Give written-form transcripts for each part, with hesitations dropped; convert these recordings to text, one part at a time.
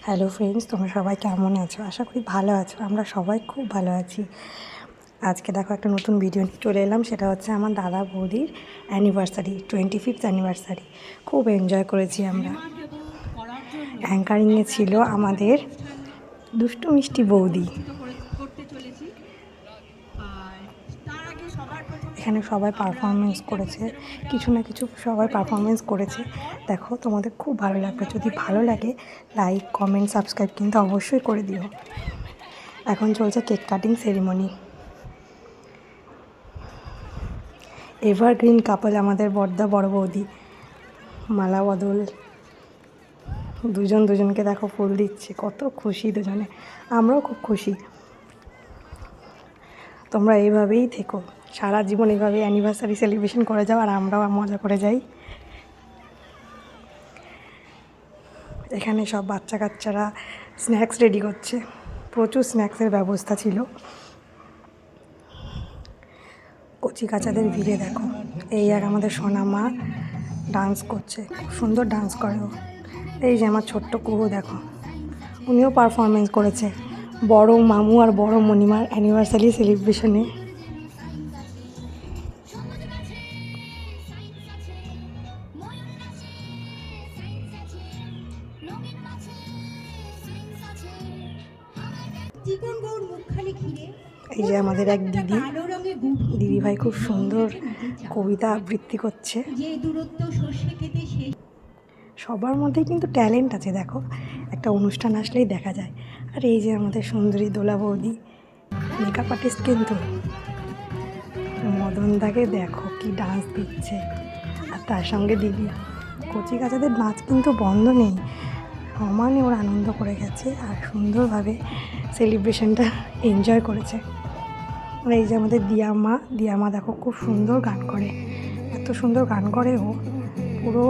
Hello friends, তোমরা সবাই কেমন আছো? আশা করি ভালো আছো। আমরা সবাই খুব ভালো আছি। আজকে দেখো একটা নতুন ভিডিও নিয়ে চলে এলাম। সেটা হচ্ছে আমার দাদা বৌদির অ্যানিভার্সারি, 25th অ্যানিভার্সারি। খুব এনজয় করেছি আমরা। অ্যাঙ্কারিংয়ে ছিল আমাদের দুষ্টু মিষ্টি বৌদি। এখানে সবাই পারফরমেন্স করেছে, কিছু না কিছু সবাই পারফরমেন্স করেছে। দেখো, তোমাদের খুব ভালো লাগবে। যদি ভালো লাগে লাইক, কমেন্ট, সাবস্ক্রাইব কিন্তু অবশ্যই করে দিও। এখন চলছে কেক কাটিং সেরিমনি। এভারগ্রিন কাপল আমাদের বড়দা বড় বৌদি। মালা বদল, দুজনকে দেখো ফুল দিচ্ছে, কত খুশি দুজনে। আমরাও খুব খুশি। তোমরা এইভাবেই থেকো, সারা জীবন এইভাবেই অ্যানিভার্সারি সেলিব্রেশন করে যাও, আর আমরাও মজা করে যাই। এখানে সব বাচ্চা কাচ্চারা স্ন্যাক্স রেডি করছে। প্রচুর স্ন্যাক্সের ব্যবস্থা ছিল। কচি কাচাদের ভিড়ে দেখো। এই এক আমাদের সোনা মা ডান্স করছে, খুব সুন্দর ডান্স করে ও। এই যে আমার ছোট্ট কুহু দেখো, উনিও পারফরমেন্স করেছে বড় মামু আর বড় মণিমার অ্যানিভার্সারি সেলিব্রেশনে। এই যে আমাদের এক দিদি ভাই খুব সুন্দর কবিতা আবৃত্তি করছে। সবার মধ্যেই কিন্তু ট্যালেন্ট আছে দেখো, একটা অনুষ্ঠান আসলেই দেখা যায়। আর এই যে আমাদের সুন্দরী দোলা বৌদি, মেকআপ আর্টিস্ট কিন্তু। মদনদাকে দেখো কি ডান্স দিচ্ছে, আর তার সঙ্গে দিদি। কচি কাচাদের নাচ কিন্তু বন্ধ নেই, সমানে ওরা আনন্দ করে গেছে আর সুন্দরভাবে সেলিব্রেশনটা এনজয় করেছে। আর এই যে আমাদের দিয়ামা দেখো, খুব সুন্দর গান করে, এত সুন্দর গান করে ও, পুরো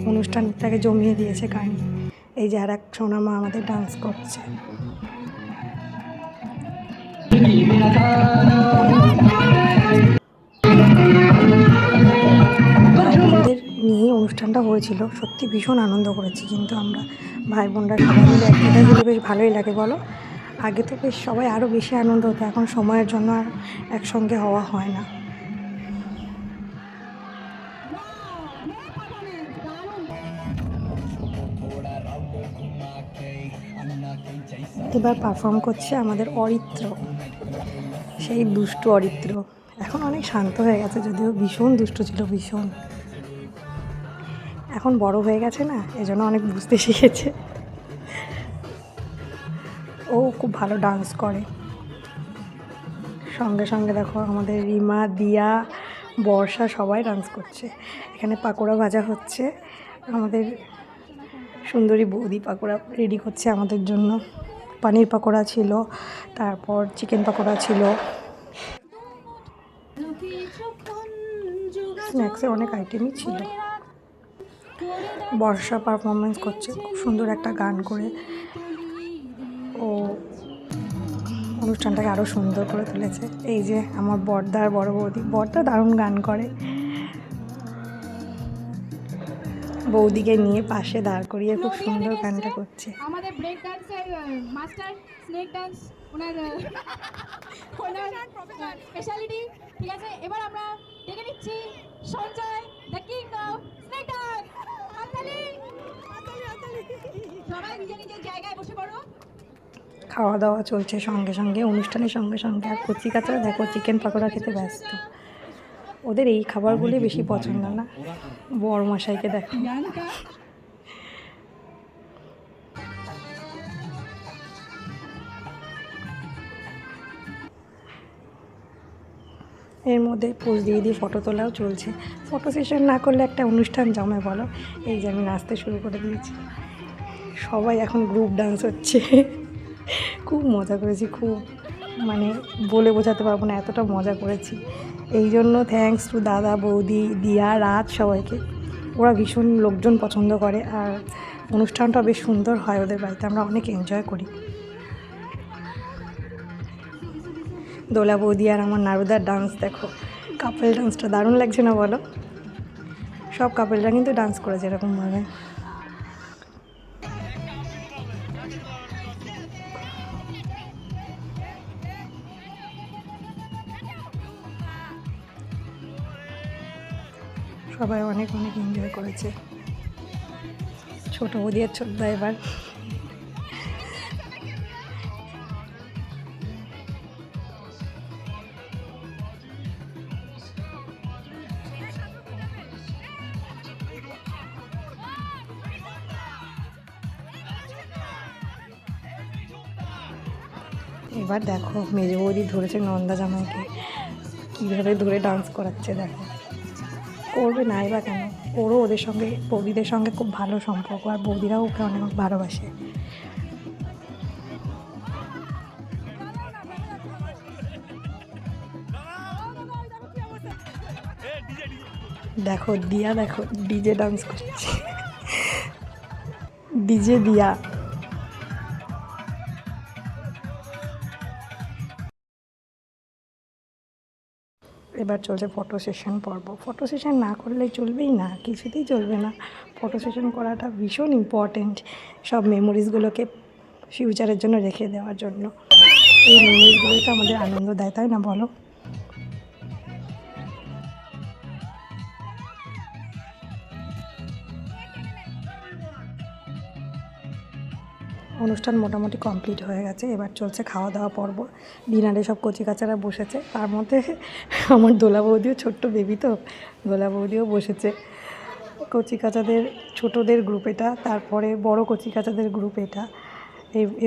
অনুষ্ঠানটাকে জমিয়ে দিয়েছে গান। এই যে আর এক সোনামা আমাদের ডান্স করছে। ভাই বোনদের নিয়ে অনুষ্ঠানটা হয়েছিল, সত্যি ভীষণ আনন্দ করেছি কিন্তু আমরা ভাই বোনরা সবাই মিলে এক জায়গায় গেলে বেশ ভালোই লাগে বলো। আগে তো বেশ সবাই আরও বেশি আনন্দ হতো, এখন সময়ের জন্য আর একসঙ্গে হওয়া হয় না। এবার পারফর্ম করছে আমাদের অরিত্র, সেই দুষ্টু অরিত্র। এখন অনেক শান্ত হয়ে গেছে, যদিও ভীষণ দুষ্ট ছিল, ভীষণ। এখন বড় হয়ে গেছে না, এজন্য অনেক বুঝতে শিখেছে। ও খুব ভালো ডান্স করে। সঙ্গে সঙ্গে দেখো আমাদের রিমা, দিয়া, বর্ষা সবাই ডান্স করছে। এখানে পাকোড়া ভাজা হচ্ছে, আমাদের সুন্দরী বৌদি পাকোড়া রেডি করছে আমাদের জন্য। পানির পাকোড়া ছিল, তারপর চিকেন পাকোড়া ছিল, স্ন্যাক্সের অনেক আইটেমই ছিল। বর্ষা পারফরমেন্স করছে খুব সুন্দর একটা গান করে, ও অনুষ্ঠানটাকে আরও সুন্দর করে তুলেছে। এই যে আমার বড়দা আর বড় বৌদি, বড়দা দারুণ গান করে। বৌদিকে নিয়ে পাশে দাঁড় করিয়ে খুব সুন্দর গানটা করছে। আমাদের ব্রেক ডান্সের মাস্টার, স্নেক ডান্স ওনার স্পেশালিটি। ঠিক আছে, এবার আমরা ডেকে নিচ্ছি Sanjay, the king of snake dance. হাততালি, সবাই নিজের নিজের জায়গায় বসে পড়ো। খাওয়া দাওয়া চলছে সঙ্গে সঙ্গে, অনুষ্ঠানের সঙ্গে সঙ্গে। আর কচি কাচারা দেখো চিকেন পাকোড়া খেতে ব্যস্ত। ওদের এই খাবারগুলি বেশি পছন্দ না। বড় মশাইকে দেখো, এর মধ্যে পোজ দিয়ে ফটো তোলাও চলছে। ফটো সেশন না করলে একটা অনুষ্ঠান জমে বলো। এই যে আমি নাচতে শুরু করে দিয়েছি, সবাই এখন গ্রুপ ডান্স হচ্ছে। খুব মজা করেছি, খুব, মানে বলে বোঝাতে পারবো না, এতটা মজা করেছি। এই জন্য থ্যাঙ্কস টু দাদা, বৌদি, দিয়া, রাত সবাইকে। ওরা ভীষণ লোকজন পছন্দ করে, আর অনুষ্ঠানটা বেশ সুন্দর হয় ওদের বাড়িতে, আমরা অনেক এনজয় করি। দোলা বৌদি আর আমার নারুদার ডান্স দেখো, কাপল ডান্সটা দারুণ লাগছে না বলো? সব কাপলরা কিন্তু ডান্স করেছে এরকমভাবে। সবাই অনেক অনেক এনজয় করেছে। ছোট বৌদি আর ছোটদা এবার এবার দেখো মেজো বৌদি ধরেছে নন্দা জামাইকে, কীভাবে ধরে ডান্স করাচ্ছে দেখো। করবে নাই বা কেন, ওরও ওদের সঙ্গে বৌদিদের সঙ্গে খুব ভালো সম্পর্ক, আর বৌদিরাও ওকে অনেক ভালোবাসে। দেখো দিয়া, দেখো ডিজে ডান্স করছে, ডিজে দিয়া। এবার চলছে ফটো সেশন পর্ব। ফটো সেশন না করলে চলবেই না, কিছুতেই চলবে না। ফটো সেশন করাটা ভীষণ ইম্পর্টেন্ট, সব মেমোরিজগুলোকে ফিউচারের জন্য রেখে দেওয়ার জন্য। এই মেমোরিজগুলোই তো আমাদের আনন্দ দেয়, তাই না বলো? অনুষ্ঠান মোটামুটি কমপ্লিট হয়ে গেছে, এবার চলছে খাওয়া দাওয়া পর্ব। ডিনারে সব কচিকাচারা বসেছে, তার মধ্যে আমার দোলা বৌদিও, ছোট্ট বেবি তো, দোলা বৌদিও বসেছে। কচিকাচাদের ছোটদের গ্রুপ এটা, তারপরে বড় কচিকাচাদের গ্রুপ এটা।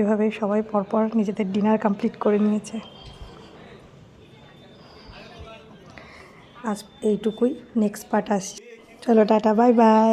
এভাবে সবাই পরপর নিজেদের ডিনার কমপ্লিট করে নিয়েছে। আজ এইটুকুই, নেক্সট পার্ট আসছে। চলো টাটা, বাই বাই।